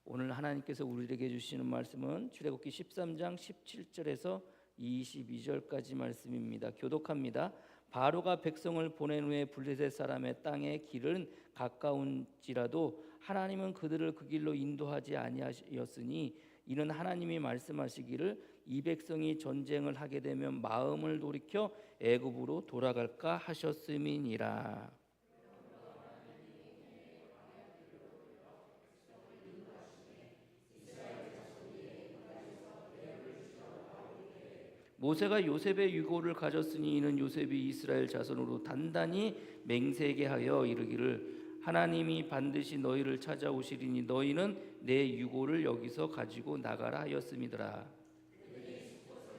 오늘 하나님께서 우리에게 주시는 말씀은 출애굽기 13장 17절에서 22절까지 말씀입니다. 교독합니다. 바로가 백성을 보낸 후에 블레셋 사람의 땅의 길은 가까운지라도 하나님은 그들을 그 길로 인도하지 아니하였으니 이는 하나님이 말씀하시기를 이 백성이 전쟁을 하게 되면 마음을 돌이켜 애굽으로 돌아갈까 하셨음이니라. 모세가 요셉의 유고를 가졌으니 이는 요셉이 이스라엘 자손으로 단단히 맹세게 하여 이르기를 하나님이 반드시 너희를 찾아오시리니 너희는 내 유고를 여기서 가지고 나가라 하였음이더라.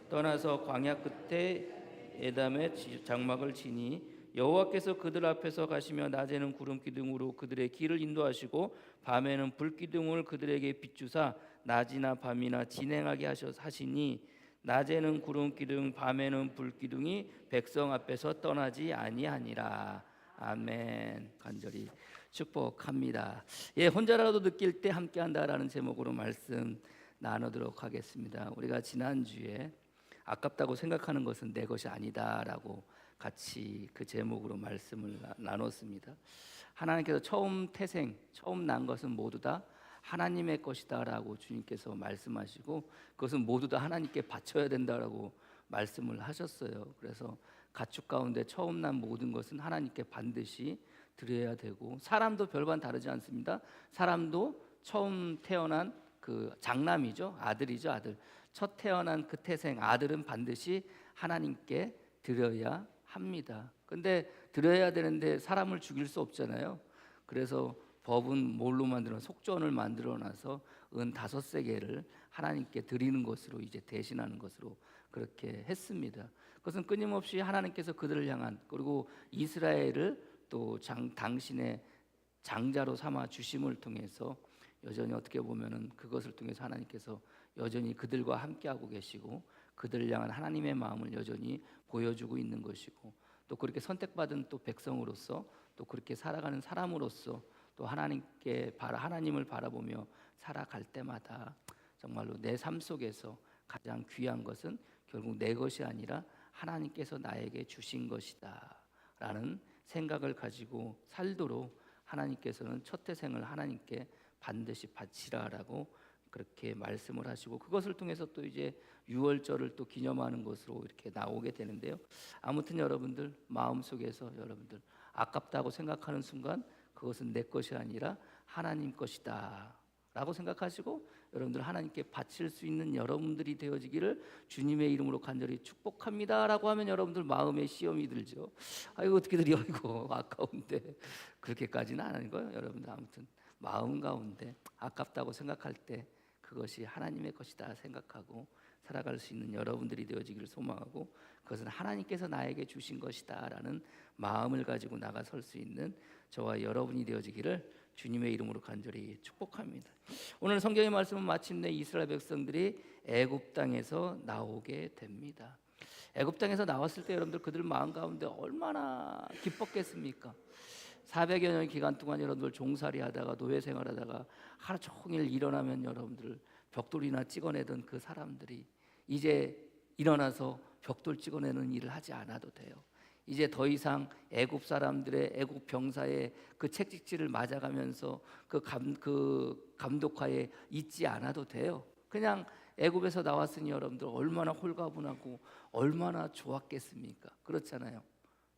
떠나서 광야 끝에 에담의 장막을 치니 여호와께서 그들 앞에서 가시며 낮에는 구름 기둥으로 그들의 길을 인도하시고 밤에는 불 기둥을 그들에게 비추사 낮이나 밤이나 진행하게 하시니 낮에는 구름 기둥 밤에는 불 기둥이 백성 앞에서 떠나지 아니하니라. 아멘. 간절히 축복합니다. 예, 혼자라도 느낄 때 함께한다라는 제목으로 말씀 나누도록 하겠습니다. 우리가 지난주에 아깝다고 생각하는 것은 내 것이 아니다라고 같이 그 제목으로 말씀을 나눴습니다. 하나님께서 처음 태생, 처음 난 것은 모두 다 하나님의 것이다라고 주님께서 말씀하시고 그것은 모두 다 하나님께 바쳐야 된다라고 말씀을 하셨어요. 그래서 가축 가운데 처음 난 모든 것은 하나님께 반드시 드려야 되고 사람도 별반 다르지 않습니다. 사람도 처음 태어난 그 장남이죠. 아들이죠. 아들. 첫 태어난 그 태생 아들은 반드시 하나님께 드려야 합니다. 근데 드려야 되는데 사람을 죽일 수 없잖아요. 그래서 법은 뭘로 만들어 속전을 만들어 놔서 은 5세겔을 하나님께 드리는 것으로 이제 대신하는 것으로 그렇게 했습니다. 그것은 끊임없이 하나님께서 그들을 향한 그리고 이스라엘을 또 당신의 장자로 삼아 주심을 통해서 여전히 어떻게 보면은 그것을 통해서 하나님께서 여전히 그들과 함께하고 계시고 그들을 향한 하나님의 마음을 여전히 보여주고 있는 것이고 또 그렇게 선택받은 또 백성으로서 또 그렇게 살아가는 사람으로서 또 하나님을 바라보며 살아갈 때마다 정말로 내 삶 속에서 가장 귀한 것은 결국 내 것이 아니라 하나님께서 나에게 주신 것이다 라는 생각을 가지고 살도록 하나님께서는 첫 태생을 하나님께 반드시 바치라라고 그렇게 말씀을 하시고 그것을 통해서 또 이제 유월절을 또 기념하는 것으로 이렇게 나오게 되는데요. 아무튼 여러분들 마음속에서 여러분들 아깝다고 생각하는 순간 그것은 내 것이 아니라 하나님 것이다 라고 생각하시고 여러분들 하나님께 바칠 수 있는 여러분들이 되어지기를 주님의 이름으로 간절히 축복합니다 라고 하면 여러분들 마음에 시험이 들죠. 아이고 어떻게 드려 이거 아까운데 그렇게까지는 안 하는 거예요. 여러분들 아무튼 마음 가운데 아깝다고 생각할 때 그것이 하나님의 것이다 생각하고 살아갈 수 있는 여러분들이 되어지기를 소망하고 그것은 하나님께서 나에게 주신 것이다 라는 마음을 가지고 나가설 수 있는 저와 여러분이 되어지기를 주님의 이름으로 간절히 축복합니다. 오늘 성경의 말씀은 마침내 이스라엘 백성들이 애굽 땅에서 나오게 됩니다. 애굽 땅에서 나왔을 때 여러분들 그들 마음 가운데 얼마나 기뻤겠습니까? 400여 년 기간 동안 여러분들 종살이 하다가 노예 생활하다가 하루 종일 일어나면 여러분들 벽돌이나 찍어내던 그 사람들이 이제 일어나서 벽돌 찍어내는 일을 하지 않아도 돼요. 이제 더 이상 애굽 사람들의 애굽 병사의 그 채찍질을 맞아가면서 그 감독하에 있지 않아도 돼요. 그냥 애굽에서 나왔으니 여러분들 얼마나 홀가분하고 얼마나 좋았겠습니까? 그렇잖아요.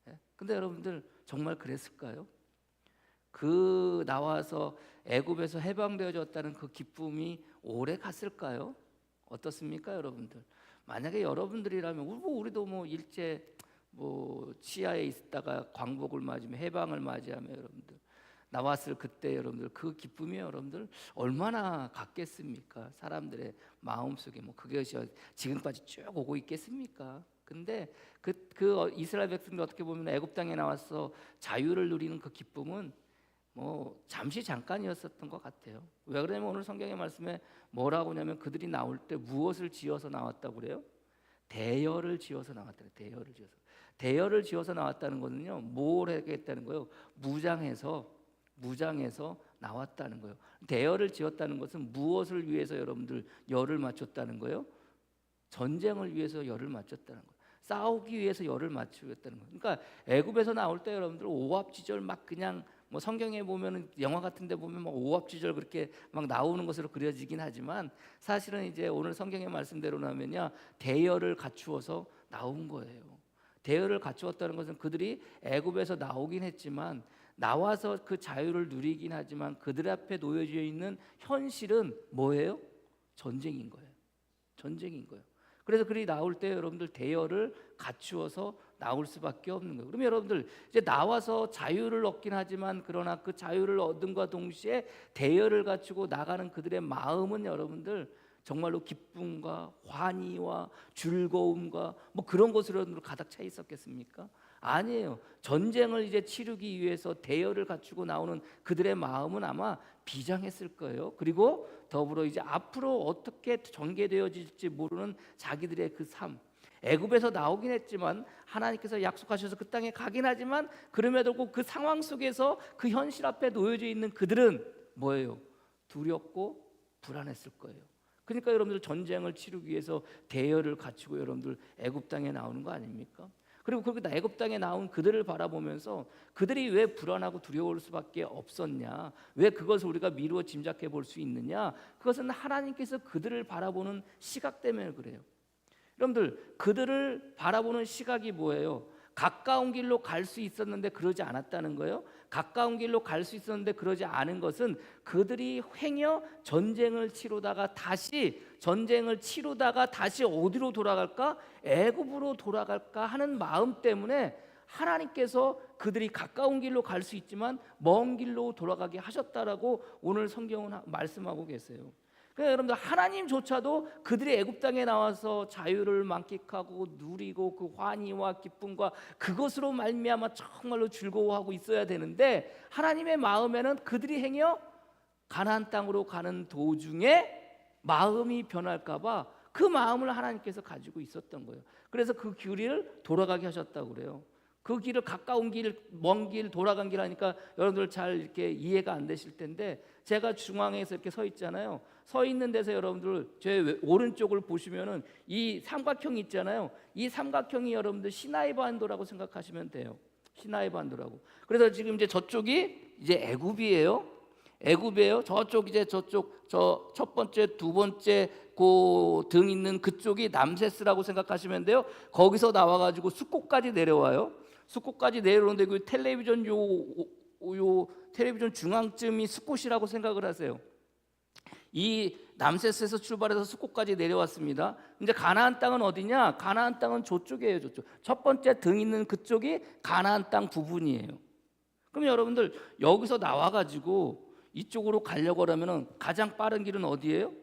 예? 근데 여러분들 정말 그랬을까요? 그 나와서 애굽에서 해방되어졌다는 그 기쁨이 오래 갔을까요? 어떻습니까, 여러분들? 만약에 여러분들이라면 우리도 뭐 일제 치하에 있다가 광복을 맞으며 해방을 맞이하며 여러분들 나왔을 그때 여러분들 그 기쁨이 여러분들 얼마나 갔겠습니까? 사람들의 마음속에 그것이 지금까지 쭉 오고 있겠습니까? 근데 그 이스라엘 백성들 어떻게 보면 애굽 땅에 나와서 자유를 누리는 그 기쁨은 잠시 잠깐이었었던 것 같아요. 왜 그러냐면 오늘 성경의 말씀에 뭐라고 하냐면 그들이 나올 때 무엇을 지어서 나왔다고 그래요? 대열을 지어서 나왔다는 대열을 지어서 나왔다는 것은요 뭘 하겠다는 거예요? 무장해서 나왔다는 거예요. 대열을 지었다는 것은 무엇을 위해서 여러분들 열을 맞췄다는 거예요? 전쟁을 위해서 열을 맞췄다는 거예요. 싸우기 위해서 열을 맞추겠다는 거예요. 그러니까 애굽에서 나올 때 여러분들 오합지졸 막 그냥 뭐 성경에 보면은 영화 같은데 보면 막 오합지졸 그렇게 막 나오는 것으로 그려지긴 하지만 사실은 이제 오늘 성경의 말씀대로라면요 대열을 갖추어서 나온 거예요. 대열을 갖추었다는 것은 그들이 애굽에서 나오긴 했지만 나와서 그 자유를 누리긴 하지만 그들 앞에 놓여져 있는 현실은 뭐예요? 전쟁인 거예요. 전쟁인 거예요. 그래서 그들이 나올 때 여러분들 대열을 갖추어서 나올 수밖에 없는 거예요. 그러면 여러분들 이제 나와서 자유를 얻긴 하지만 그러나 그 자유를 얻음과 동시에 대열을 갖추고 나가는 그들의 마음은 여러분들 정말로 기쁨과 환희와 즐거움과 뭐 그런 것으로 가득 차 있었겠습니까? 아니에요. 전쟁을 이제 치르기 위해서 대열을 갖추고 나오는 그들의 마음은 아마 비장했을 거예요. 그리고 더불어 이제 앞으로 어떻게 전개되어질지 모르는 자기들의 그 삶. 애굽에서 나오긴 했지만 하나님께서 약속하셔서 그 땅에 가긴 하지만 그럼에도 불구하고 그 상황 속에서 그 현실 앞에 놓여져 있는 그들은 뭐예요? 두렵고 불안했을 거예요. 그러니까 여러분들 전쟁을 치르기 위해서 대열을 갖추고 여러분들 애굽 땅에 나오는 거 아닙니까? 그리고 그렇게 애굽 땅에 나온 그들을 바라보면서 그들이 왜 불안하고 두려울 수밖에 없었냐? 왜 그것을 우리가 미루어 짐작해 볼 수 있느냐? 그것은 하나님께서 그들을 바라보는 시각 때문에 그래요. 여러분들 그들을 바라보는 시각이 뭐예요? 가까운 길로 갈 수 있었는데 그러지 않았다는 거예요. 가까운 길로 갈 수 있었는데 그러지 않은 것은 그들이 행여 전쟁을 치르다가 다시 어디로 돌아갈까? 애굽으로 돌아갈까 하는 마음 때문에 하나님께서 그들이 가까운 길로 갈 수 있지만 먼 길로 돌아가게 하셨다라고 오늘 성경은 말씀하고 계세요. 그러니까 여러분들 하나님조차도 그들이 애굽 땅에 나와서 자유를 만끽하고 누리고 그 환희와 기쁨과 그것으로 말미암아 정말로 즐거워하고 있어야 되는데 하나님의 마음에는 그들이 행여 가나안 땅으로 가는 도중에 마음이 변할까봐 그 마음을 하나님께서 가지고 있었던 거예요. 그래서 그 길을 돌아가게 하셨다고 그래요. 그 길을 가까운 길, 먼 길, 돌아간 길 하니까 여러분들 잘 이렇게 이해가 안 되실 텐데 제가 중앙에서 이렇게 서 있잖아요. 서 있는 데서 여러분들 제 오른쪽을 보시면은 이 삼각형이 있잖아요. 이 삼각형이 여러분들 시나이 반도라고 생각하시면 돼요. 시나이 반도라고. 그래서 지금 이제 저쪽이 이제 애굽이에요. 저쪽 이제 저쪽 저 첫 번째, 두 번째 그 등 있는 그쪽이 남세스라고 생각하시면 돼요. 거기서 나와가지고 숫꽃까지 내려와요. 숫꽃까지 내려오는데 그 텔레비전 텔레비전 중앙쯤이 숫꽃이라고 생각을 하세요. 이 남세스에서 출발해서 숫꽃까지 내려왔습니다. 이제 가나안 땅은 어디냐? 가나안 땅은 저쪽이에요. 저쪽. 첫 번째 등 있는 그쪽이 가나안 땅 부분이에요. 그럼 여러분들 여기서 나와가지고 이쪽으로 가려고 하면은 가장 빠른 길은 어디예요?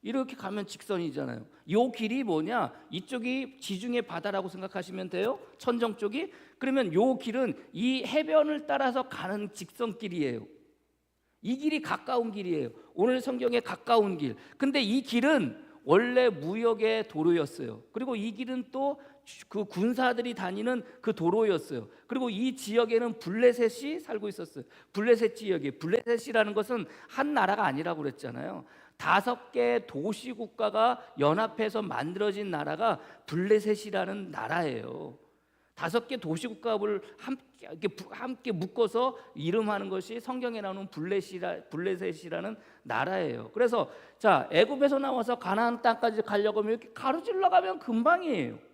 이렇게 가면 직선이잖아요. 이 길이 뭐냐? 이쪽이 지중해 바다라고 생각하시면 돼요. 천정 쪽이. 그러면 이 길은 이 해변을 따라서 가는 직선길이에요. 이 길이 가까운 길이에요. 오늘 성경에 가까운 길. 근데 이 길은 원래 무역의 도로였어요. 그리고 이 길은 또 그 군사들이 다니는 그 도로였어요. 그리고 이 지역에는 블레셋이 살고 있었어요. 블레셋 지역에. 블레셋이라는 것은 한 나라가 아니라고 그랬잖아요. 5개 도시 국가가 연합해서 만들어진 나라가 블레셋이라는 나라예요. 5개 도시 국가를 함께 묶어서 이름하는 것이 성경에 나오는 블레셋이라는 나라예요. 그래서 자 애굽에서 나와서 가나안 땅까지 가려고 하면 이렇게 가로질러 가면 금방이에요.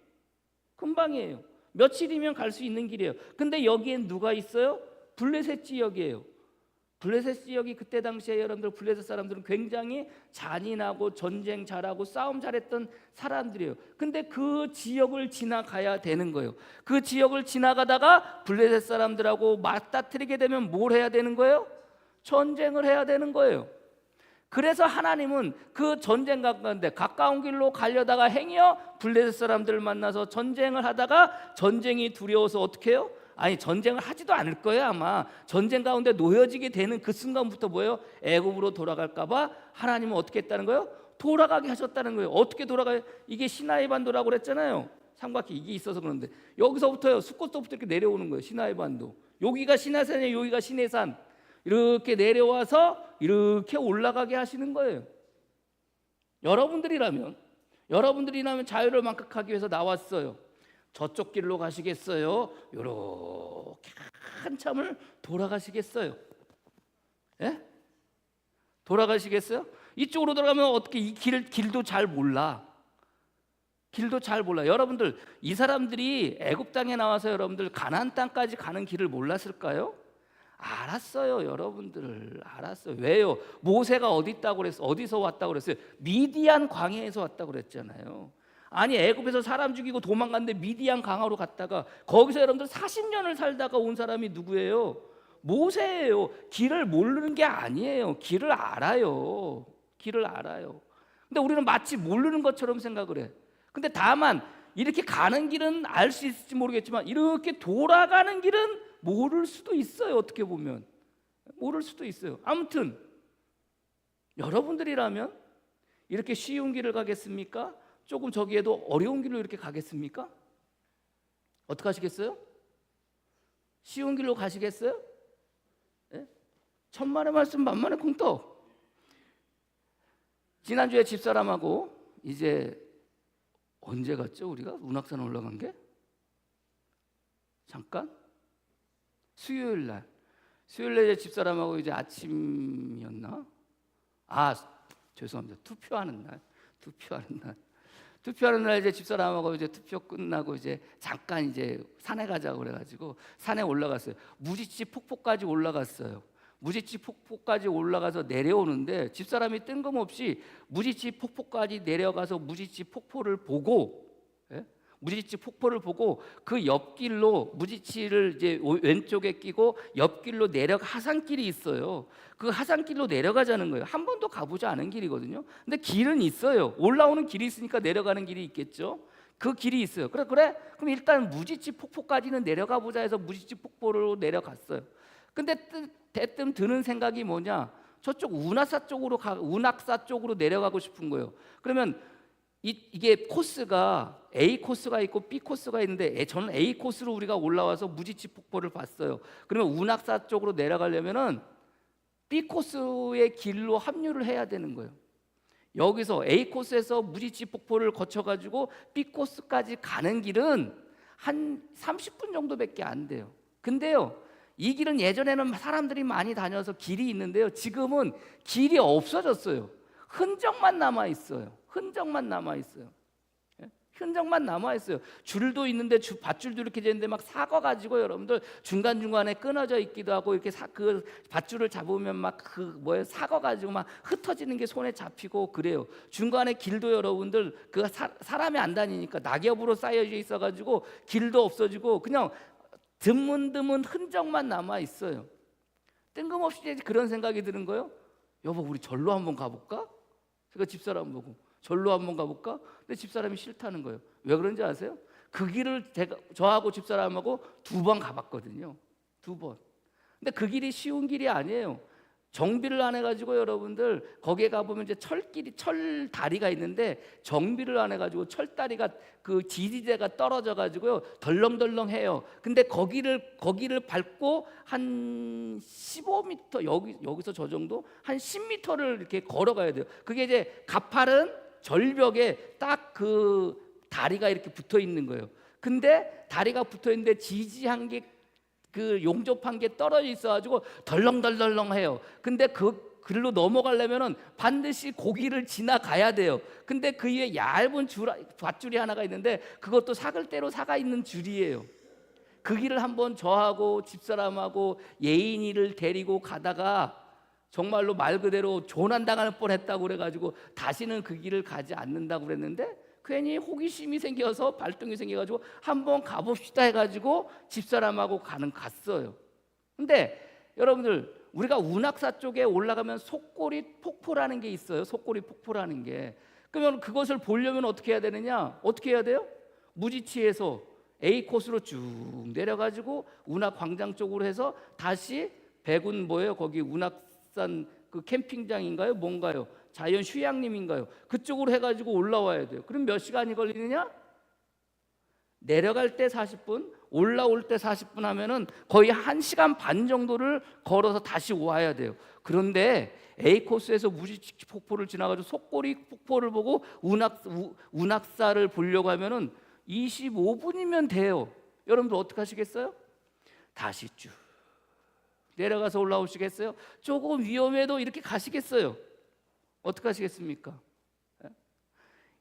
며칠이면 갈 수 있는 길이에요. 근데 여기엔 누가 있어요? 블레셋 지역이에요. 블레셋 지역이 그때 당시에 여러분들 블레셋 사람들은 굉장히 잔인하고 전쟁 잘하고 싸움 잘했던 사람들이에요. 근데 그 지역을 지나가야 되는 거예요. 그 지역을 지나가다가 블레셋 사람들하고 맞닥뜨리게 되면 뭘 해야 되는 거예요? 전쟁을 해야 되는 거예요. 그래서 하나님은 그 전쟁 가운데 가까운 길로 가려다가 행여 블레셋 사람들을 만나서 전쟁을 하다가 전쟁이 두려워서 어떻게 해요? 아니 전쟁을 하지도 않을 거예요. 아마 전쟁 가운데 놓여지게 되는 그 순간부터 뭐예요? 애굽으로 돌아갈까 봐 하나님은 어떻게 했다는 거예요? 돌아가게 하셨다는 거예요. 어떻게 돌아가요? 이게 시나이 반도라고 그랬잖아요. 삼각기 이게 있어서 그런데 여기서부터요 숫꽃서부터 이렇게 내려오는 거예요. 시나이 반도. 여기가 시내산이에요. 여기가 시내산. 이렇게 내려와서 이렇게 올라가게 하시는 거예요. 여러분들이라면 자유를 만끽하기 위해서 나왔어요. 저쪽 길로 가시겠어요? 이렇게 한참을 돌아가시겠어요? 예? 돌아가시겠어요? 이쪽으로 돌아가면 어떻게 이 길도 잘 몰라. 길도 잘 몰라. 여러분들, 이 사람들이 애굽 땅에 나와서 여러분들 가나안 땅까지 가는 길을 몰랐을까요? 알았어요, 여러분들. 알았어요. 왜요? 모세가 어디 있다고 그랬어? 어디서 왔다고 그랬어요? 미디안 광야에서 왔다고 그랬잖아요. 아니, 애굽에서 사람 죽이고 도망갔는데 미디안 강화로 갔다가 거기서 여러분들 40년을 살다가 온 사람이 누구예요? 모세예요. 길을 모르는 게 아니에요. 길을 알아요. 길을 알아요. 근데 우리는 마치 모르는 것처럼 생각을 해. 근데 다만 이렇게 가는 길은 알 수 있을지 모르겠지만 이렇게 돌아가는 길은 모를 수도 있어요. 어떻게 보면 모를 수도 있어요. 아무튼 여러분들이라면 이렇게 쉬운 길을 가겠습니까? 조금 저기에도 어려운 길로 이렇게 가겠습니까? 어떻게 하시겠어요? 쉬운 길로 가시겠어요? 예? 천만의 말씀 만만의 콩떡. 지난주에 집사람하고 이제 언제 갔죠? 우리가 운악산 올라간 게? 잠깐? 수요일날 이제 집사람하고 이제 아침이었나? 죄송합니다. 투표하는 날 이제 집사람하고 이제 투표 끝나고 이제 잠깐 이제 산에 가자고 그래가지고 산에 올라갔어요. 무지치 폭포까지 올라갔어요. 무지치 폭포까지 올라가서 내려오는데 집사람이 뜬금없이 무지치 폭포까지 내려가서 무지치 폭포를 보고, 무지치 폭포를 보고 그 옆길로 무지치를 이제 왼쪽에 끼고 옆길로 하산길이 있어요. 그 하산길로 내려가자는 거예요. 한 번도 가보지 않은 길이거든요. 근데 길은 있어요. 올라오는 길이 있으니까 내려가는 길이 있겠죠. 그 길이 있어요. 그래? 그럼 일단 무지치 폭포까지는 내려가 보자 해서 무지치 폭포로 내려갔어요. 근데 대뜸 드는 생각이 뭐냐? 저쪽 운악사 쪽으로 내려가고 싶은 거예요. 그러면 이게 코스가 A 코스가 있고 B 코스가 있는데 저는 A 코스로 우리가 올라와서 무지치 폭포를 봤어요. 그러면 운악사 쪽으로 내려가려면은 B 코스의 길로 합류를 해야 되는 거예요. 여기서 A 코스에서 무지치 폭포를 거쳐가지고 B 코스까지 가는 길은 한 30분 정도밖에 안 돼요. 근데요, 이 길은 예전에는 사람들이 많이 다녀서 길이 있는데요, 지금은 길이 없어졌어요. 흔적만 남아 있어요. 흔적만 남아 있어요. 줄도 있는데 밧줄도 이렇게 되는데 막 사궈가지고 여러분들 중간 중간에 끊어져 있기도 하고 이렇게 그 밧줄을 잡으면 막 사궈가지고 막 흩어지는 게 손에 잡히고 그래요. 중간에 길도 여러분들 사람이 안 다니니까 낙엽으로 쌓여져 있어가지고 길도 없어지고 그냥 드문드문 흔적만 남아 있어요. 뜬금없이 그런 생각이 드는 거예요. 여보, 우리 절로 한번 가볼까? 제가 집사람 보고 절로 한번 가볼까? 근데 집사람이 싫다는 거예요. 왜 그런지 아세요? 그 길을 저하고 집사람하고 2번 가봤거든요. 2번. 근데 그 길이 쉬운 길이 아니에요. 정비를 안 해가지고 여러분들 거기에 가보면 이제 철 다리가 있는데 정비를 안 해가지고 철 다리가 그 지지대가 떨어져가지고요 덜렁덜렁해요. 근데 거기를 밟고 한 15m 여기서 저 정도 한 10m를 이렇게 걸어가야 돼요. 그게 이제 가파른 절벽에 딱 그 다리가 이렇게 붙어 있는 거예요. 근데 다리가 붙어 있는데 지지한 게 그 용접한 게 떨어져 있어가지고 덜렁덜렁해요. 근데 그 글로 넘어가려면은 반드시 고기를 지나가야 돼요. 근데 그 위에 얇은 밧줄이 하나가 있는데 그것도 사글대로 사가 있는 줄이에요. 그 길을 한번 저하고 집사람하고 예인이를 데리고 가다가 정말로 말 그대로 조난당할 뻔했다고 그래가지고 다시는 그 길을 가지 않는다고 그랬는데 괜히 호기심이 생겨서 발동이 생겨가지고 한번 가봅시다 해가지고 집사람하고 갔어요. 근데 여러분들 우리가 운악사 쪽에 올라가면 속꼬리 폭포라는 게 있어요. 속꼬리 폭포라는 게. 그러면 그것을 보려면 어떻게 해야 되느냐? 어떻게 해야 돼요? 무지치에서 A 코스로 쭉 내려가지고 운악 광장 쪽으로 해서 다시 백운 거기 운악산 그 캠핑장인가요? 뭔가요? 자연 휴양림인가요? 그쪽으로 해가지고 올라와야 돼요. 그럼 몇 시간이 걸리느냐? 내려갈 때 40분, 올라올 때 40분 하면은 거의 1시간 반 정도를 걸어서 다시 와야 돼요. 그런데 A 코스에서 무지치 폭포를 지나가지고 속꼬리 폭포를 보고 운악사를 보려고 하면은 25분이면 돼요. 여러분들 어떻게 하시겠어요? 다시 쭉 내려가서 올라오시겠어요? 조금 위험해도 이렇게 가시겠어요? 어떻게 하시겠습니까?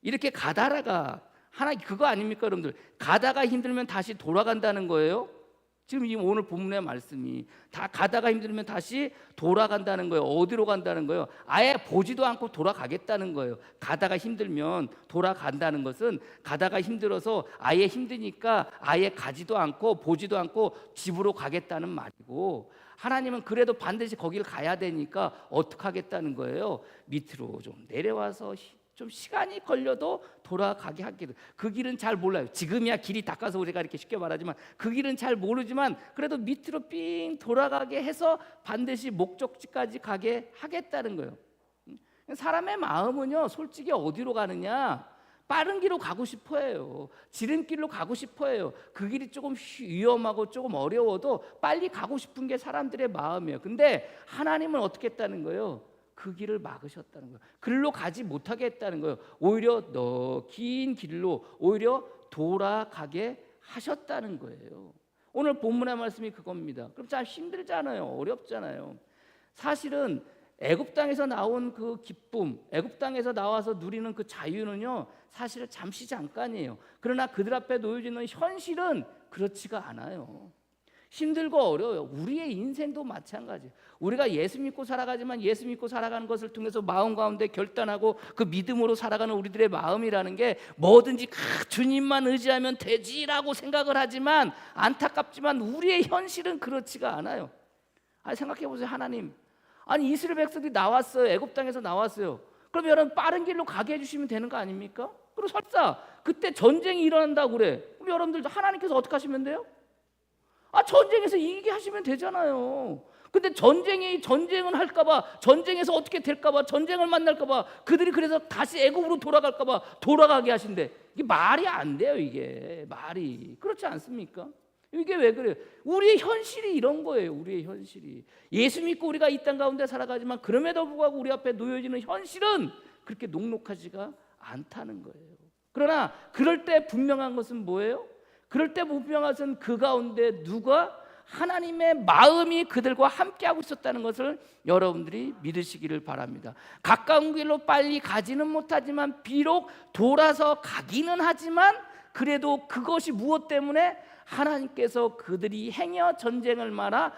이렇게 가다가 하나 그거 아닙니까, 여러분들? 가다가 힘들면 다시 돌아간다는 거예요. 지금 이 오늘 본문의 말씀이 다 가다가 힘들면 다시 돌아간다는 거예요. 어디로 간다는 거예요? 아예 보지도 않고 돌아가겠다는 거예요. 가다가 힘들면 돌아간다는 것은 가다가 힘들어서 아예 힘드니까 아예 가지도 않고 보지도 않고 집으로 가겠다는 말이고, 하나님은 그래도 반드시 거기를 가야 되니까 어떻게 하겠다는 거예요? 밑으로 좀 내려와서 좀 시간이 걸려도 돌아가게 하기도. 그 길은 잘 몰라요. 지금이야 길이 닦아서 우리가 이렇게 쉽게 말하지만 그 길은 잘 모르지만 그래도 밑으로 삥 돌아가게 해서 반드시 목적지까지 가게 하겠다는 거예요. 사람의 마음은요, 솔직히 어디로 가느냐? 빠른 길로 가고 싶어해요. 지름길로 가고 싶어해요. 그 길이 조금 위험하고 조금 어려워도 빨리 가고 싶은 게 사람들의 마음이에요. 근데 하나님은 어떻게 했다는 거예요? 그 길을 막으셨다는 거예요. 글로 가지 못하게 했다는 거예요. 오히려 더 긴 길로 오히려 돌아가게 하셨다는 거예요. 오늘 본문의 말씀이 그겁니다. 그럼 참 힘들잖아요. 어렵잖아요. 사실은 애굽 땅에서 나온 그 기쁨, 애굽 땅에서 나와서 누리는 그 자유는요, 사실은 잠시 잠깐이에요. 그러나 그들 앞에 놓여지는 현실은 그렇지가 않아요. 힘들고 어려워요. 우리의 인생도 마찬가지예요. 우리가 예수 믿고 살아가지만 예수 믿고 살아가는 것을 통해서 마음 가운데 결단하고 그 믿음으로 살아가는 우리들의 마음이라는 게 뭐든지 주님만 의지하면 되지라고 생각을 하지만, 안타깝지만 우리의 현실은 그렇지가 않아요. 생각해 보세요. 하나님, 아니 이스라엘 백성들이 나왔어요. 애굽 땅에서 나왔어요. 그럼 여러분 빠른 길로 가게 해주시면 되는 거 아닙니까? 그리고 설사 그때 전쟁이 일어난다고 그래. 그럼 여러분들 하나님께서 어떻게 하시면 돼요? 전쟁에서 이기게 하시면 되잖아요. 근데 전쟁은 할까봐, 전쟁에서 어떻게 될까봐, 전쟁을 만날까봐, 그들이 그래서 다시 애굽으로 돌아갈까봐 돌아가게 하신대. 이게 말이 안 돼요. 이게 말이 그렇지 않습니까? 이게 왜 그래요? 우리의 현실이 이런 거예요. 우리의 현실이 예수 믿고 우리가 이 땅 가운데 살아가지만 그럼에도 불구하고 우리 앞에 놓여지는 현실은 그렇게 녹록하지가 않다는 거예요. 그러나 그럴 때 분명한 것은 뭐예요? 그럴 때 분명한 것은 그 가운데 누가 하나님의 마음이 그들과 함께하고 있었다는 것을 여러분들이 믿으시기를 바랍니다. 가까운 길로 빨리 가지는 못하지만 비록 돌아서 가기는 하지만 그래도 그것이 무엇 때문에? 하나님께서 그들이 행여 전쟁을 만나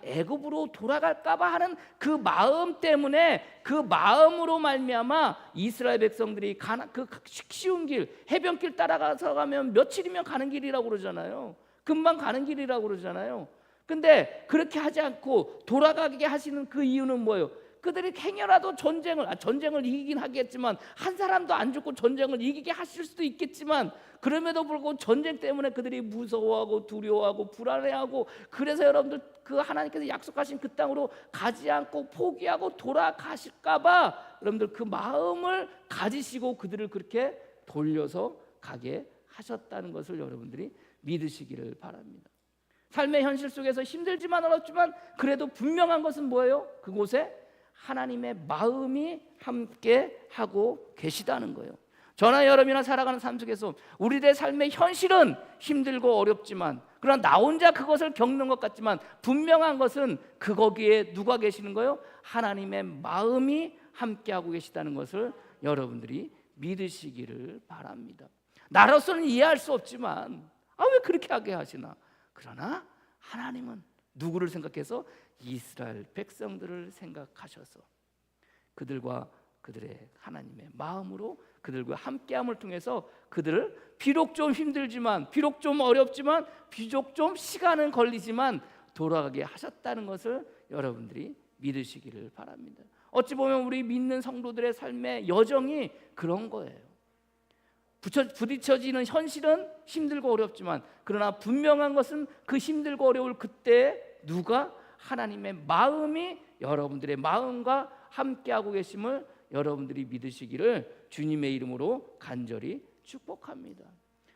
애굽으로 돌아갈까봐 하는 그 마음 때문에, 그 마음으로 말미암아 이스라엘 백성들이 그 쉬운 길, 해변길 따라가서 가면 며칠이면 가는 길이라고 그러잖아요. 금방 가는 길이라고 그러잖아요. 근데 그렇게 하지 않고 돌아가게 하시는 그 이유는 뭐예요? 그들이 행여라도 전쟁을 이기긴 하겠지만, 한 사람도 안 죽고 전쟁을 이기게 하실 수도 있겠지만, 그럼에도 불구하고 전쟁 때문에 그들이 무서워하고 두려워하고 불안해하고, 그래서 여러분들 그 하나님께서 약속하신 그 땅으로 가지 않고 포기하고 돌아가실까봐 여러분들 그 마음을 가지시고 그들을 그렇게 돌려서 가게 하셨다는 것을 여러분들이 믿으시기를 바랍니다. 삶의 현실 속에서 힘들지만 어렵지만 그래도 분명한 것은 뭐예요? 그곳에 하나님의 마음이 함께 하고 계시다는 거예요. 저나 여러분이나 살아가는 삶 속에서 우리들의 삶의 현실은 힘들고 어렵지만, 그러나 나 혼자 그것을 겪는 것 같지만 분명한 것은 거기에 누가 계시는 거예요? 하나님의 마음이 함께하고 계시다는 것을 여러분들이 믿으시기를 바랍니다. 나로서는 이해할 수 없지만 왜 그렇게 하게 하시나? 그러나 하나님은 누구를 생각해서? 이스라엘 백성들을 생각하셔서 그들과 그들의 하나님의 마음으로 그들과 함께함을 통해서 그들을 비록 좀 힘들지만, 비록 좀 어렵지만, 비록 좀 시간은 걸리지만 돌아가게 하셨다는 것을 여러분들이 믿으시기를 바랍니다. 어찌 보면 우리 믿는 성도들의 삶의 여정이 그런 거예요. 부딪혀지는 현실은 힘들고 어렵지만, 그러나 분명한 것은 그 힘들고 어려울 그때 누가? 하나님의 마음이 여러분들의 마음과 함께하고 계심을 여러분들이 믿으시기를 주님의 이름으로 간절히 축복합니다.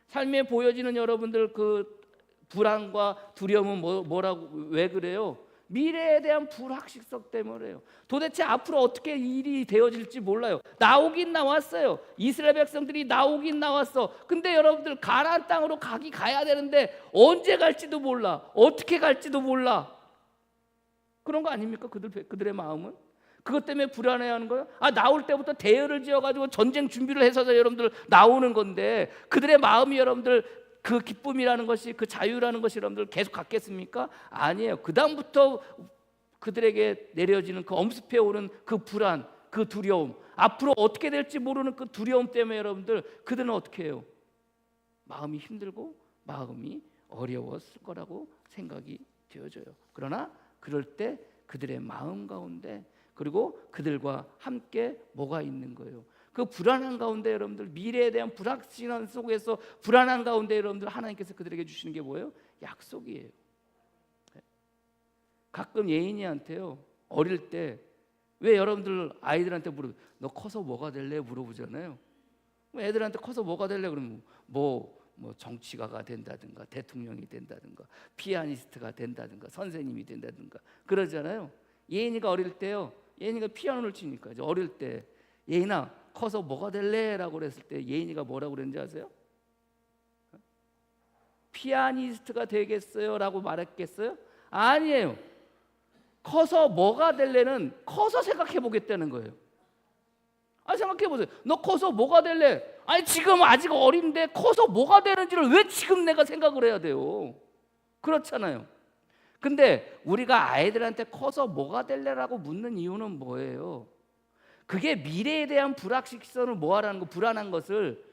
삶에 보여지는 여러분들 그 불안과 두려움은 뭐라고 왜 그래요? 미래에 대한 불확실성 때문에요. 도대체 앞으로 어떻게 일이 되어질지 몰라요. 나오긴 나왔어요. 이스라엘 백성들이 나오긴 나왔어. 근데 여러분들 가나안 땅으로 가야 되는데 언제 갈지도 몰라. 어떻게 갈지도 몰라. 그런 거 아닙니까? 그들의 마음은 그것 때문에 불안해하는 거예요. 나올 때부터 대열을 지어가지고 전쟁 준비를 해서 여러분들 나오는 건데 그들의 마음이 여러분들 그 기쁨이라는 것이 그 자유라는 것이 여러분들 계속 갖겠습니까? 아니에요. 그 다음부터 그들에게 내려지는 그 엄습해 오는 그 불안, 그 두려움, 앞으로 어떻게 될지 모르는 그 두려움 때문에 여러분들 그들은 어떻게 해요? 마음이 힘들고 마음이 어려웠을 거라고 생각이 되어져요. 그러나 그럴 때 그들의 마음 가운데 그리고 그들과 함께 뭐가 있는 거예요? 그 불안한 가운데 여러분들 미래에 대한 불확실한 속에서 불안한 가운데 여러분들 하나님께서 그들에게 주시는 게 뭐예요? 약속이에요. 가끔 예인이한테요 어릴 때 왜 여러분들 아이들한테 너 커서 뭐가 될래? 물어보잖아요. 애들한테 커서 뭐가 될래? 그러면 뭐 정치가가 된다든가 대통령이 된다든가 피아니스트가 된다든가 선생님이 된다든가 그러잖아요. 예인이가 어릴 때요 예인이가 피아노를 치니까 이제 어릴 때 예인아 커서 뭐가 될래? 라고 그랬을 때 예인이가 뭐라고 그랬는지 아세요? 피아니스트가 되겠어요? 라고 말했겠어요? 아니에요. 커서 뭐가 될래는 커서 생각해 보겠다는 거예요. 생각해 보세요. 너 커서 뭐가 될래? 지금 아직 어린데 커서 뭐가 되는지를 왜 지금 내가 생각을 해야 돼요? 그렇잖아요. 근데 우리가 아이들한테 커서 뭐가 될래라고 묻는 이유는 뭐예요? 그게 미래에 대한 불확실성을 뭐하라는 거, 불안한 것을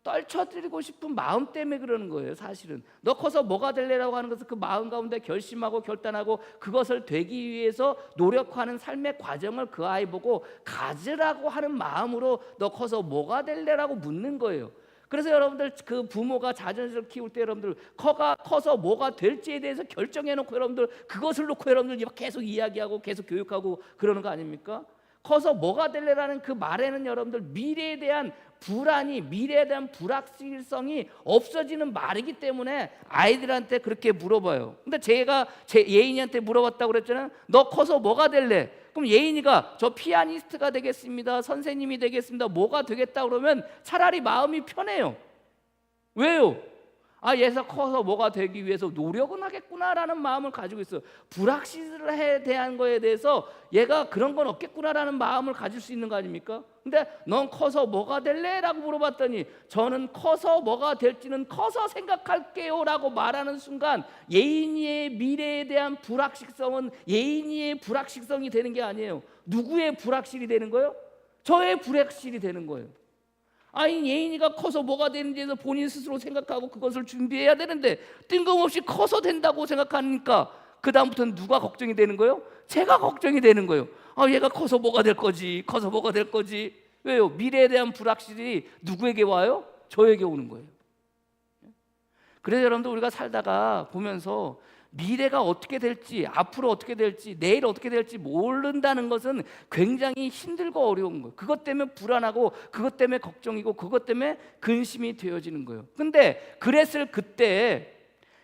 떨쳐드리고 싶은 마음 때문에 그러는 거예요. 사실은 너 커서 뭐가 될래라고 하는 것은 그 마음 가운데 결심하고 결단하고 그것을 되기 위해서 노력하는 삶의 과정을 그 아이 보고 가지라고 하는 마음으로 너 커서 뭐가 될래라고 묻는 거예요. 그래서 여러분들 그 부모가 자녀를 키울 때 여러분들 커서 뭐가 될지에 대해서 결정해놓고 여러분들 그것을 놓고 여러분들 계속 이야기하고 계속 교육하고 그러는 거 아닙니까? 커서 뭐가 될래라는 그 말에는 여러분들 미래에 대한 불안이 미래에 대한 불확실성이 없어지는 말이기 때문에 아이들한테 그렇게 물어봐요. 근데 제가 제 예인이한테 물어봤다고 그랬잖아요. 너 커서 뭐가 될래? 그럼 예인이가 저 피아니스트가 되겠습니다. 선생님이 되겠습니다. 뭐가 되겠다 그러면 차라리 마음이 편해요. 왜요? 얘가 커서 뭐가 되기 위해서 노력은 하겠구나라는 마음을 가지고 있어요. 불확실에 대한 거에 대해서 얘가 그런 건 없겠구나라는 마음을 가질 수 있는 거 아닙니까? 근데 넌 커서 뭐가 될래? 라고 물어봤더니 저는 커서 뭐가 될지는 커서 생각할게요 라고 말하는 순간 예인이의 미래에 대한 불확실성은 예인이의 불확실성이 되는 게 아니에요. 누구의 불확실이 되는 거예요? 저의 불확실이 되는 거예요. 예인이가 커서 뭐가 되는지에서 본인 스스로 생각하고 그것을 준비해야 되는데 뜬금없이 커서 된다고 생각하니까 그 다음부터는 누가 걱정이 되는 거예요? 제가 걱정이 되는 거예요. 얘가 커서 뭐가 될 거지? 커서 뭐가 될 거지? 왜요? 미래에 대한 불확실이 누구에게 와요? 저에게 오는 거예요. 그래서 여러분들 우리가 살다가 보면서 미래가 어떻게 될지 앞으로 어떻게 될지 내일 어떻게 될지 모른다는 것은 굉장히 힘들고 어려운 거예요. 그것 때문에 불안하고 그것 때문에 걱정이고 그것 때문에 근심이 되어지는 거예요. 근데 그랬을 그때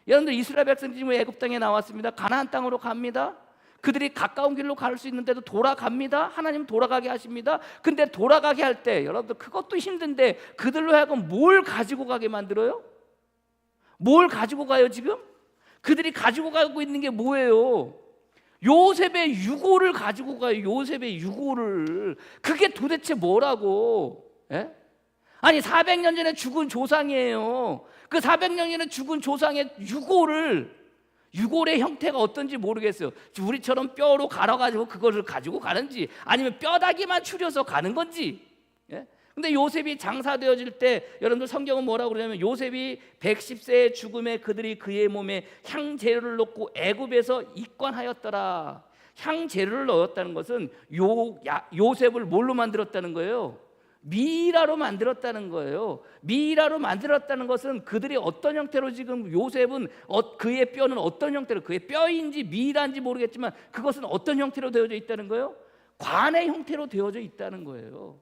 여러분들 이스라엘 백성들이 애굽 땅에 나왔습니다. 가나안 땅으로 갑니다. 그들이 가까운 길로 갈 수 있는데도 돌아갑니다. 하나님 돌아가게 하십니다. 근데 돌아가게 할 때 여러분들 그것도 힘든데 그들로 하여금 뭘 가지고 가게 만들어요? 뭘 가지고 가요 지금? 그들이 가지고 가고 있는 게 뭐예요? 요셉의 유고를 가지고 가요. 요셉의 유고를. 그게 도대체 뭐라고? 400년 전에 죽은 조상이에요. 그 400년 전에 죽은 조상의 유골의 형태가 어떤지 모르겠어요. 우리처럼 뼈로 갈아가지고 그거를 가지고 가는지 아니면 뼈다귀만 추려서 가는 건지. 근데 요셉이 장사되어질 때 여러분들 성경은 뭐라고 그러냐면 요셉이 110세의 죽음에 그들이 그의 몸에 향재료를 넣고 애굽에서 입관하였더라. 향재료를 넣었다는 것은 요셉을 뭘로 만들었다는 거예요? 미이라로 만들었다는 거예요. 미이라로 만들었다는 것은 그들이 어떤 형태로 지금 요셉은 그의 뼈는 어떤 형태로 그의 뼈인지 미이라인지 모르겠지만 그것은 어떤 형태로 되어져 있다는 거예요? 관의 형태로 되어져 있다는 거예요.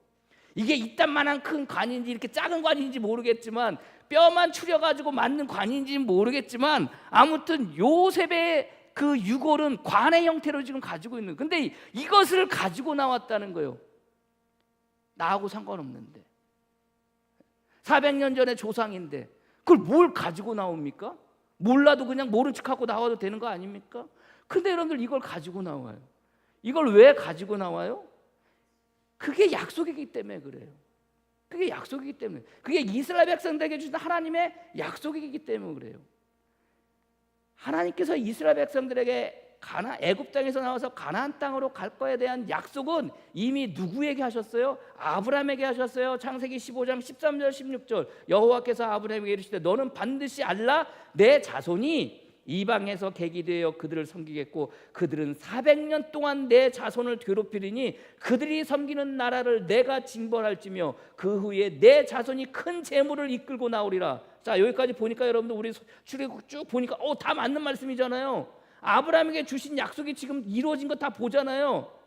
이게 이딴만한 큰 관인지 이렇게 작은 관인지 모르겠지만 뼈만 추려가지고 만든 관인지는 모르겠지만 아무튼 요셉의 그 유골은 관의 형태로 지금 가지고 있는. 근데 이것을 가지고 나왔다는 거예요. 나하고 상관없는데 400년 전의 조상인데 그걸 뭘 가지고 나옵니까? 몰라도 그냥 모른 척하고 나와도 되는 거 아닙니까? 근데 여러분들 이걸 가지고 나와요. 이걸 왜 가지고 나와요? 그게 약속이기 때문에 그래요. 그게 약속이기 때문에, 그게 이스라엘 백성들에게 주신 하나님의 약속이기 때문에 그래요. 하나님께서 이스라엘 백성들에게 애굽 땅에서 나와서 가나안 땅으로 갈 거에 대한 약속은 이미 누구에게 하셨어요? 아브라함에게 하셨어요. 창세기 15장 13절 16절 여호와께서 아브라함에게 이르시되 너는 반드시 알라 내 자손이 이방에서 객이 되어 그들을 섬기겠고 그들은 400년 동안 내 자손을 괴롭히리니 그들이 섬기는 나라를 내가 징벌할지며 그 후에 내 자손이 큰 재물을 이끌고 나오리라. 자, 여기까지 보니까 여러분들 우리 출애굽 쭉 보니까 다 맞는 말씀이잖아요. 아브라함에게 주신 약속이 지금 이루어진 거 다 보잖아요.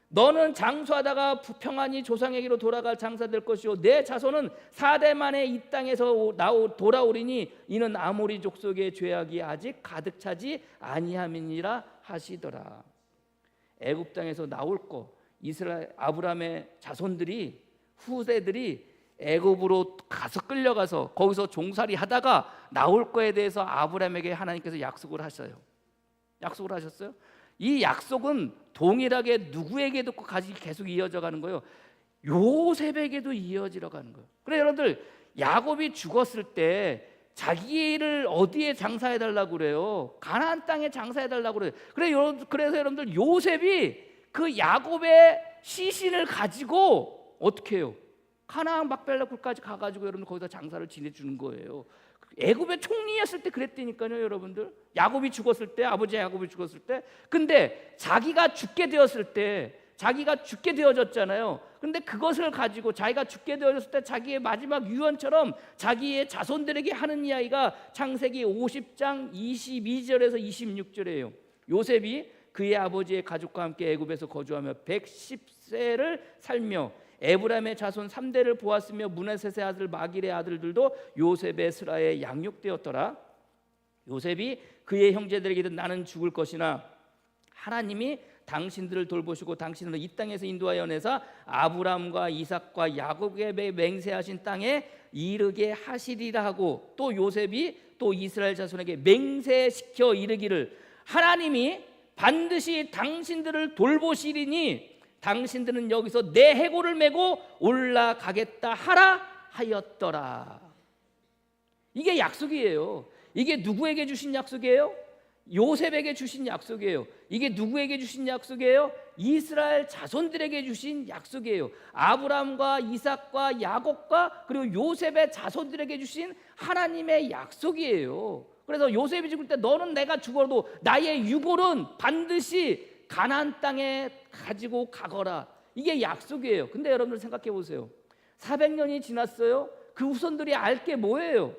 너는 장수하다가 평안히 조상에게로 돌아갈 장사될 것이요 내 자손은 4대 만에 이 땅에서 돌아오리니 이는 아모리 족속의 죄악이 아직 가득 차지 아니함이니라 하시더라. 애굽 땅에서 나올 거 이스라엘 아브라함의 자손들이 후세들이 애굽으로 가서 끌려가서 거기서 종살이 하다가 나올 거에 대해서 아브라함에게 하나님께서 약속을 하셨어요. 이 약속은 동일하게 누구에게도 계속 이어져 가는 거예요. 요셉에게도 이어지러 가는 거예요. 그래서 여러분들 야곱이 죽었을 때 자기를 어디에 장사해 달라고 그래요? 가나안 땅에 장사해 달라고 그래요. 그래서 여러분들 요셉이 그 야곱의 시신을 가지고 어떻게 해요? 가나안 막벨라 굴까지 가가지고 여러분 거기서 장사를 지내주는 거예요. 애굽의 총리였을 때 그랬다니까요, 여러분들. 야곱이 죽었을 때, 아버지 야곱이 죽었을 때. 근데 자기가 죽게 되었을 때, 자기가 죽게 되어졌잖아요. 근데 그것을 가지고 자기가 죽게 되어졌을 때 자기의 마지막 유언처럼 자기의 자손들에게 하는 이야기가 창세기 50장 22절에서 26절이에요. 요셉이 그의 아버지의 가족과 함께 애굽에서 거주하며 110세를 살며 에브라임의 자손 3대를 보았으며 므낫세의 아들 마길의 아들들도 요셉의 스라에 양육되었더라. 요셉이 그의 형제들에게 이르되 나는 죽을 것이나 하나님이 당신들을 돌보시고 당신을 이 땅에서 인도하여 내사 아브라함과 이삭과 야곱에게 맹세하신 땅에 이르게 하시리라 하고 또 요셉이 또 이스라엘 자손에게 맹세시켜 이르기를 하나님이 반드시 당신들을 돌보시리니 당신들은 여기서 내 해골을 메고 올라가겠다 하라 하였더라. 이게 약속이에요. 이게 누구에게 주신 약속이에요? 요셉에게 주신 약속이에요. 이게 누구에게 주신 약속이에요? 이스라엘 자손들에게 주신 약속이에요. 아브라함과 이삭과 야곱과 그리고 요셉의 자손들에게 주신 하나님의 약속이에요. 그래서 요셉이 죽을 때 너는 내가 죽어도 나의 유골은 반드시 가나안 땅에 가지고 가거라. 이게 약속이에요. 근데 여러분들 생각해 보세요. 400년이 지났어요. 그 후손들이 알 게 뭐예요?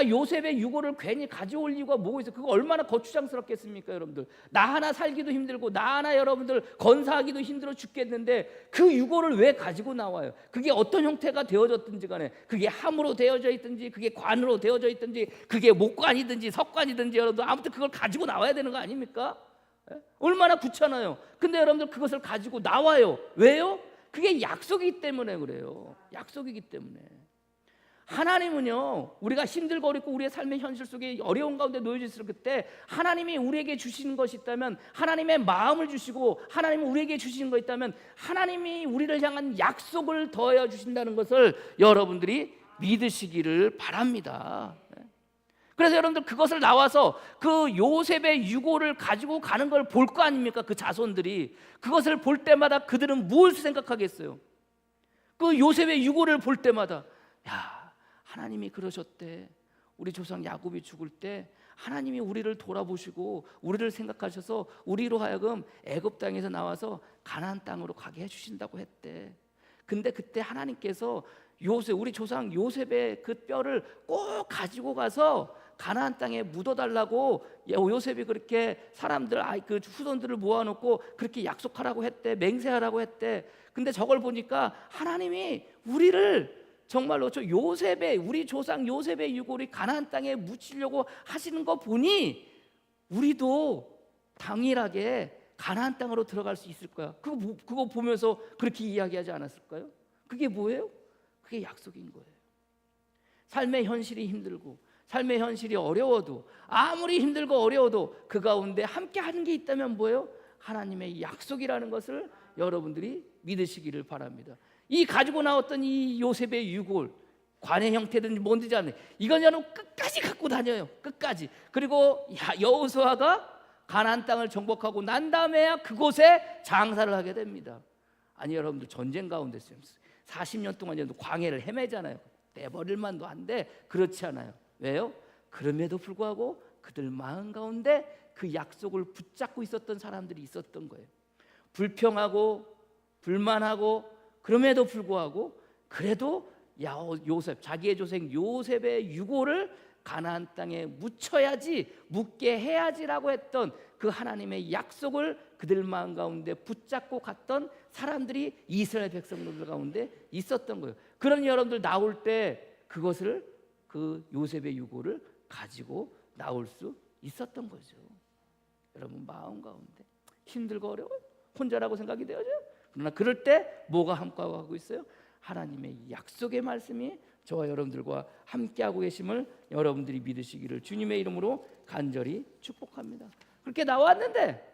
요셉의 유골을 괜히 가져올 이유가 뭐가 있어요? 그거 얼마나 거추장스럽겠습니까, 여러분들? 나 하나 살기도 힘들고 나 하나 여러분들 건사하기도 힘들어 죽겠는데 그 유골을 왜 가지고 나와요? 그게 어떤 형태가 되어졌든지 간에 그게 함으로 되어져 있든지 그게 관으로 되어져 있든지 그게 목관이든지 석관이든지 여러분들 아무튼 그걸 가지고 나와야 되는 거 아닙니까? 얼마나 귀찮아요. 근데 여러분들 그것을 가지고 나와요. 왜요? 그게 약속이기 때문에 그래요. 약속이기 때문에. 하나님은요, 우리가 힘들고 어렵고 우리의 삶의 현실 속에 어려운 가운데 놓여져 있을 때 하나님이 우리에게 주시는 것이 있다면, 하나님의 마음을 주시고 하나님이 우리에게 주시는 것이 있다면 하나님이 우리를 향한 약속을 더하여 주신다는 것을 여러분들이 믿으시기를 바랍니다. 그래서 여러분들 그것을 나와서 그 요셉의 유골을 가지고 가는 걸 볼 거 아닙니까? 그 자손들이 그것을 볼 때마다 그들은 무엇을 생각하겠어요? 그 요셉의 유골을 볼 때마다 야, 하나님이 그러셨대. 우리 조상 야곱이 죽을 때 하나님이 우리를 돌아보시고 우리를 생각하셔서 우리로 하여금 애굽 땅에서 나와서 가나안 땅으로 가게 해주신다고 했대. 근데 그때 하나님께서 우리 조상 요셉의 그 뼈를 꼭 가지고 가서 가나안 땅에 묻어달라고 요셉이 그렇게 사람들 그 후손들을 모아놓고 그렇게 약속하라고 했대. 맹세하라고 했대. 근데 저걸 보니까 하나님이 우리를 정말로 저 요셉의, 우리 조상 요셉의 유골이 가나안 땅에 묻히려고 하시는 거 보니 우리도 당일하게 가나안 땅으로 들어갈 수 있을 거야. 그거 보면서 그렇게 이야기하지 않았을까요? 그게 뭐예요? 그게 약속인 거예요. 삶의 현실이 힘들고 삶의 현실이 어려워도, 아무리 힘들고 어려워도 그 가운데 함께 하는 게 있다면 뭐예요? 하나님의 약속이라는 것을 여러분들이 믿으시기를 바랍니다. 이 가지고 나왔던 이 요셉의 유골, 관의 형태든 뭔지 않네, 이건 여러분 끝까지 갖고 다녀요. 끝까지. 그리고 여호수아가 가나안 땅을 정복하고 난 다음에야 그곳에 장사를 하게 됩니다. 아니 여러분들, 전쟁 가운데 40년 동안 광해를 헤매잖아요. 떼버릴 만도 한데 그렇지 않아요. 왜요? 그럼에도 불구하고 그들 마음 가운데 그 약속을 붙잡고 있었던 사람들이 있었던 거예요. 불평하고 불만하고 그럼에도 불구하고 그래도 요셉, 자기의 조생 요셉의 유골을 가나안 땅에 묻게 해야지라고 했던 그 하나님의 약속을 그들 마음 가운데 붙잡고 갔던 사람들이 이스라엘 백성들 가운데 있었던 거예요. 그러니 여러분들 나올 때 그것을, 그 요셉의 유골을 가지고 나올 수 있었던 거죠. 여러분 마음 가운데 힘들고 어려워요. 혼자라고 생각이 되어져요. 그러나 그럴 때 뭐가 함께하고 있어요? 하나님의 약속의 말씀이 저와 여러분들과 함께하고 계심을 여러분들이 믿으시기를 주님의 이름으로 간절히 축복합니다. 그렇게 나왔는데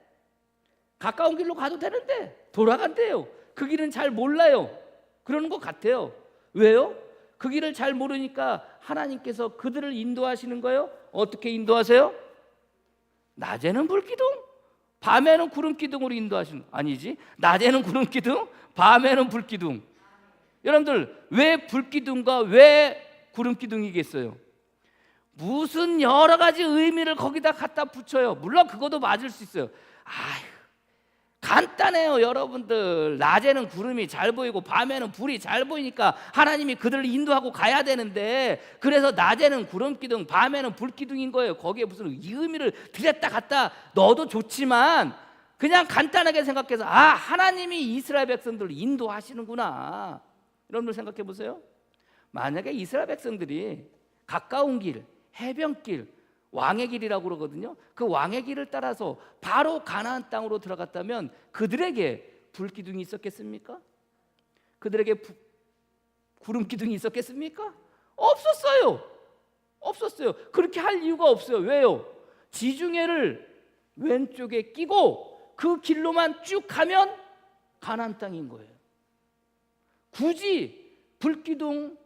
가까운 길로 가도 되는데 돌아간대요. 그 길은 잘 몰라요. 그러는 것 같아요. 왜요? 그 길을 잘 모르니까 하나님께서 그들을 인도하시는 거예요. 어떻게 인도하세요? 낮에는 불기둥, 밤에는 구름기둥으로 인도하시는, 아니지, 낮에는 구름기둥, 밤에는 불기둥. 여러분들, 왜 불기둥과 왜 구름기둥이겠어요? 무슨 여러 가지 의미를 거기다 갖다 붙여요. 물론 그것도 맞을 수 있어요. 간단해요. 여러분들, 낮에는 구름이 잘 보이고 밤에는 불이 잘 보이니까 하나님이 그들을 인도하고 가야 되는데, 그래서 낮에는 구름기둥, 밤에는 불기둥인 거예요. 거기에 무슨 이 의미를 들였다 갖다 넣어도 좋지만 그냥 간단하게 생각해서 하나님이 이스라엘 백성들을 인도하시는구나. 여러분들 생각해 보세요. 만약에 이스라엘 백성들이 가까운 길, 해변길, 왕의 길이라고 그러거든요. 그 왕의 길을 따라서 바로 가나안 땅으로 들어갔다면 그들에게 불기둥이 있었겠습니까? 그들에게 구름기둥이 있었겠습니까? 없었어요. 그렇게 할 이유가 없어요. 왜요? 지중해를 왼쪽에 끼고 그 길로만 쭉 가면 가나안 땅인 거예요. 굳이 불기둥,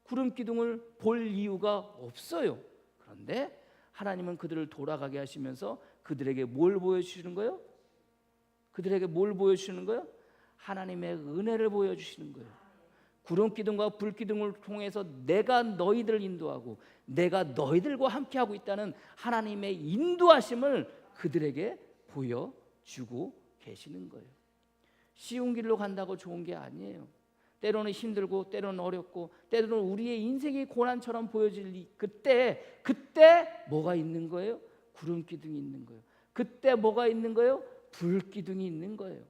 구름기둥을 볼 이유가 없어요. 그런데 하나님은 그들을 돌아가게 하시면서 그들에게 뭘 보여주시는 거예요? 그들에게 뭘 보여주시는 거예요? 하나님의 은혜를 보여주시는 거예요. 구름기둥과 불기둥을 통해서 내가 너희들을 인도하고 내가 너희들과 함께하고 있다는 하나님의 인도하심을 그들에게 보여주고 계시는 거예요. 쉬운 길로 간다고 좋은 게 아니에요. 때로는 힘들고 때로는 어렵고 때로는 우리의 인생이 고난처럼 보여질 그때 뭐가 있는 거예요? 구름기둥이 있는 거예요. 그때 뭐가 있는 거예요? 불기둥이 있는 거예요.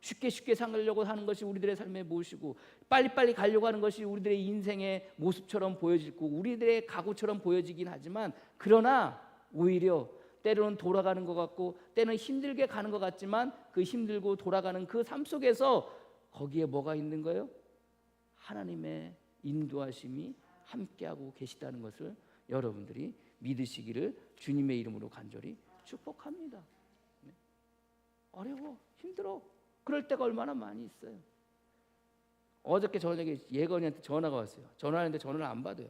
쉽게 살려고 하는 것이 우리들의 삶의 모습이고 빨리빨리 가려고 하는 것이 우리들의 인생의 모습처럼 보여지고 우리들의 각오처럼 보여지긴 하지만, 그러나 오히려 때로는 돌아가는 것 같고 때는 힘들게 가는 것 같지만 그 힘들고 돌아가는 그 삶 속에서 거기에 뭐가 있는 거예요? 하나님의 인도하심이 함께하고 계시다는 것을 여러분들이 믿으시기를 주님의 이름으로 간절히 축복합니다. 어려워, 힘들어, 그럴 때가 얼마나 많이 있어요. 어저께 저녁에 예건이한테 전화가 왔어요. 전화하는데 전화를 안 받아요.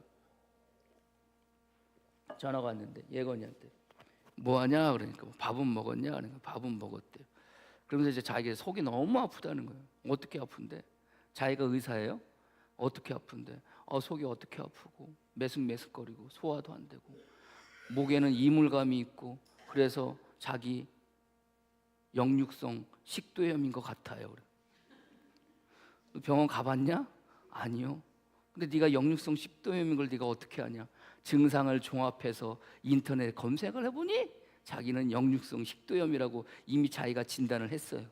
전화가 왔는데 예건이한테 뭐하냐 그러니까 밥은 먹었냐 그러니까 밥은 먹었대요. 그러면서 이제 자기가 속이 너무 아프다는 거예요. 어떻게 아픈데? 자기가 의사예요? 어떻게 아픈데? 속이 어떻게 아프고 메승메승거리고 소화도 안 되고 목에는 이물감이 있고 그래서 자기 역류성 식도염인 것 같아요. 그래. 병원 가봤냐? 아니요. 근데 네가 역류성 식도염인 걸 네가 어떻게 아냐? 증상을 종합해서 인터넷 검색을 해보니 자기는 역류성 식도염이라고 이미 자기가 진단을 했어요.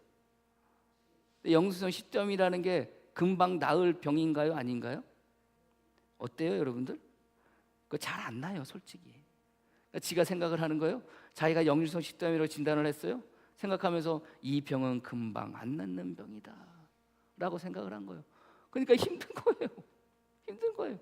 역류성 식도염이라는 게 금방 나을 병인가요? 아닌가요? 어때요, 여러분들? 그거 잘 안 나요, 솔직히. 그러니까 지가 생각을 하는 거예요. 자기가 역류성 식도염이라고 진단을 했어요. 생각하면서 이 병은 금방 안 낫는 병이다 라고 생각을 한 거예요. 그러니까 힘든 거예요. 힘든 거예요.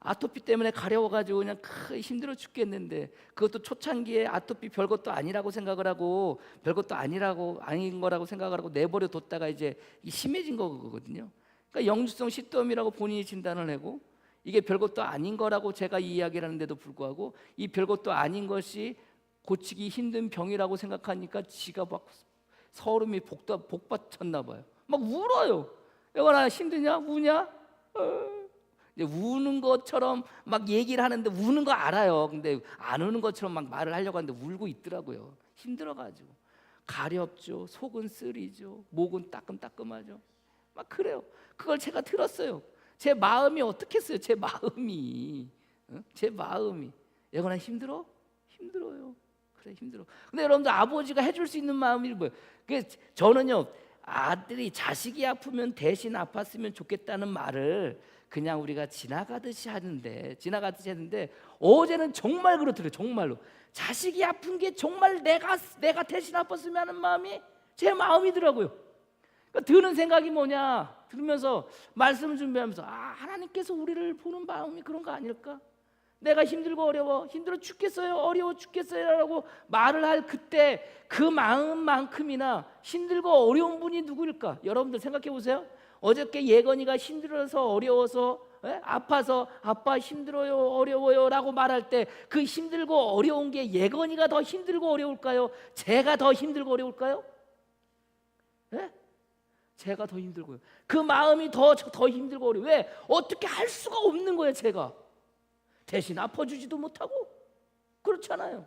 아토피 때문에 가려워가지고 그냥 힘들어 죽겠는데, 그것도 초창기에 아토피 별것도 아니라고 생각을 하고, 별것도 아닌 거라고 생각을 하고 내버려 뒀다가 이제 심해진 거거든요. 그러니까 역류성 식도염이라고 본인이 진단을 하고, 이게 별것도 아닌 거라고 제가 이야기를 하는데도 불구하고 이 별것도 아닌 것이 고치기 힘든 병이라고 생각하니까 지가 막 서름이 복받쳤나 봐요. 막 울어요. 영원아 힘드냐? 우냐? 이제 우는 것처럼 막 얘기를 하는데, 우는 거 알아요. 근데 안 우는 것처럼 막 말을 하려고 하는데 울고 있더라고요. 힘들어가지고. 가렵죠. 속은 쓰리죠. 목은 따끔따끔하죠. 막 그래요. 그걸 제가 들었어요. 제 마음이 어떻겠어요? 제 마음이. 제 마음이. 영원아 힘들어? 힘들어요. 그래 힘들어. 근데 여러분들, 아버지가 해줄 수 있는 마음이 뭐예요? 저는요, 아들이 자식이 아프면 대신 아팠으면 좋겠다는 말을 그냥 우리가 지나가듯이 하는데 어제는 정말 그렇더래요. 정말로 자식이 아픈 게 정말 내가 대신 아팠으면 하는 마음이 제 마음이더라고요. 그러니까 드는 생각이 뭐냐, 들으면서 말씀을 준비하면서, 하나님께서 우리를 보는 마음이 그런 거 아닐까? 내가 힘들고 어려워, 힘들어 죽겠어요, 어려워 죽겠어요 라고 말을 할 그때 그 마음만큼이나 힘들고 어려운 분이 누구일까? 여러분들 생각해 보세요. 어저께 예건이가 힘들어서 어려워서 아파서 아빠 힘들어요 어려워요 라고 말할 때 그 힘들고 어려운 게 예건이가 더 힘들고 어려울까요? 제가 더 힘들고 어려울까요? 제가 더 힘들고요. 그 마음이 더 힘들고 어려워요. 왜? 어떻게 할 수가 없는 거예요. 제가 대신 아파주지도 못하고. 그렇잖아요.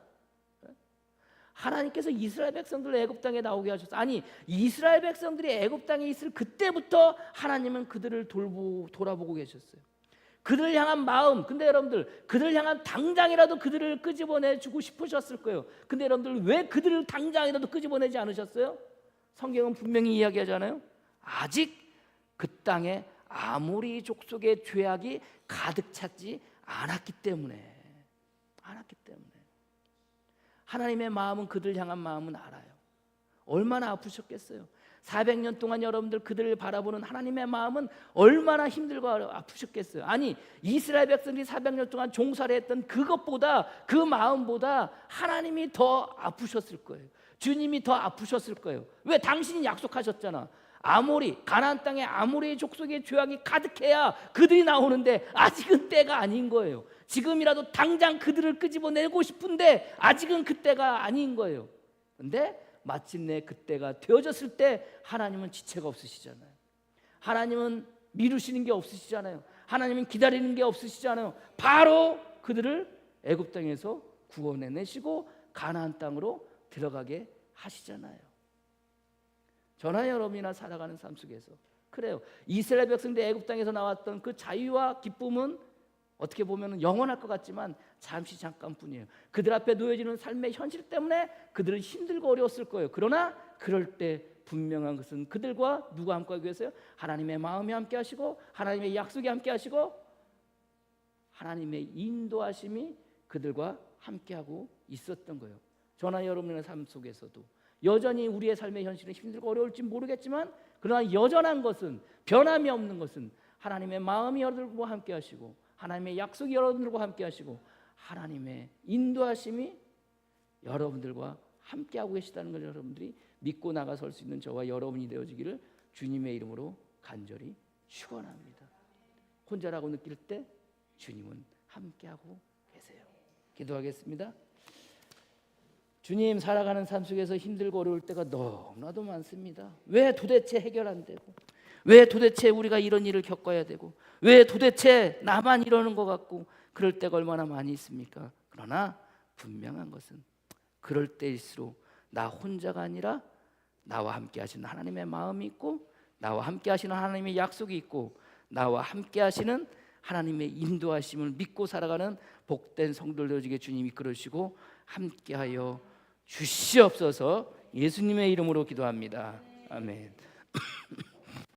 하나님께서 이스라엘 백성들을 애굽 땅에 나오게 하셨어요. 아니, 이스라엘 백성들이 애굽 땅에 있을 그때부터 하나님은 그들을 돌아보고 계셨어요. 그들을 향한 마음. 근데 여러분들, 그들을 향한 당장이라도 그들을 끄집어내주고 싶으셨을 거예요. 근데 여러분들, 왜 그들을 당장이라도 끄집어내지 않으셨어요? 성경은 분명히 이야기하잖아요. 아직 그 땅에 아모리 족속의 죄악이 가득 찼지 않았기 때문에. 하나님의 마음은, 그들 향한 마음은 알아요. 얼마나 아프셨겠어요. 400년 동안 여러분들 그들을 바라보는 하나님의 마음은 얼마나 힘들고 아프셨겠어요. 아니, 이스라엘 백성들이 400년 동안 종살이 했던 그것보다, 그 마음보다 하나님이 더 아프셨을 거예요. 주님이 더 아프셨을 거예요. 왜? 당신이 약속하셨잖아. 가나안 땅에 아모리 족속의 죄악이 가득해야 그들이 나오는데 아직은 때가 아닌 거예요. 지금이라도 당장 그들을 끄집어내고 싶은데 아직은 그때가 아닌 거예요. 근데 마침내 그때가 되어졌을 때 하나님은 지체가 없으시잖아요. 하나님은 미루시는 게 없으시잖아요. 하나님은 기다리는 게 없으시잖아요. 바로 그들을 애굽 땅에서 구원해내시고 가나안 땅으로 들어가게 하시잖아요. 저나 여러분이나 살아가는 삶 속에서 그래요. 이스라엘 백성들이 애굽 땅에서 나왔던 그 자유와 기쁨은 어떻게 보면 영원할 것 같지만 잠시 잠깐뿐이에요. 그들 앞에 놓여지는 삶의 현실 때문에 그들은 힘들고 어려웠을 거예요. 그러나 그럴 때 분명한 것은 그들과 누가 함께하기 위해서요? 하나님의 마음이 함께하시고 하나님의 약속이 함께하시고 하나님의 인도하심이 그들과 함께하고 있었던 거예요. 저나 여러분의 삶 속에서도 여전히 우리의 삶의 현실은 힘들고 어려울지 모르겠지만, 그러나 여전한 것은, 변함이 없는 것은 하나님의 마음이 여러분들과 함께 하시고 하나님의 약속이 여러분들과 함께 하시고 하나님의 인도하심이 여러분들과 함께 하고 계시다는 걸 여러분들이 믿고 나가설 수 있는 저와 여러분이 되어지기를 주님의 이름으로 간절히 축원합니다. 혼자라고 느낄 때 주님은 함께 하고 계세요. 기도하겠습니다. 주님, 살아가는 삶 속에서 힘들고 어려울 때가 너무나도 많습니다. 왜 도대체 해결 안 되고, 왜 도대체 우리가 이런 일을 겪어야 되고, 왜 도대체 나만 이러는 것 같고, 그럴 때가 얼마나 많이 있습니까? 그러나 분명한 것은 그럴 때일수록 나 혼자가 아니라 나와 함께 하시는 하나님의 마음이 있고, 나와 함께 하시는 하나님의 약속이 있고, 나와 함께 하시는 하나님의 인도하심을 믿고 살아가는 복된 성도들 되어지게 주님이 이끌으시고 함께하여 주시옵소서. 예수님의 이름으로 기도합니다. 아멘.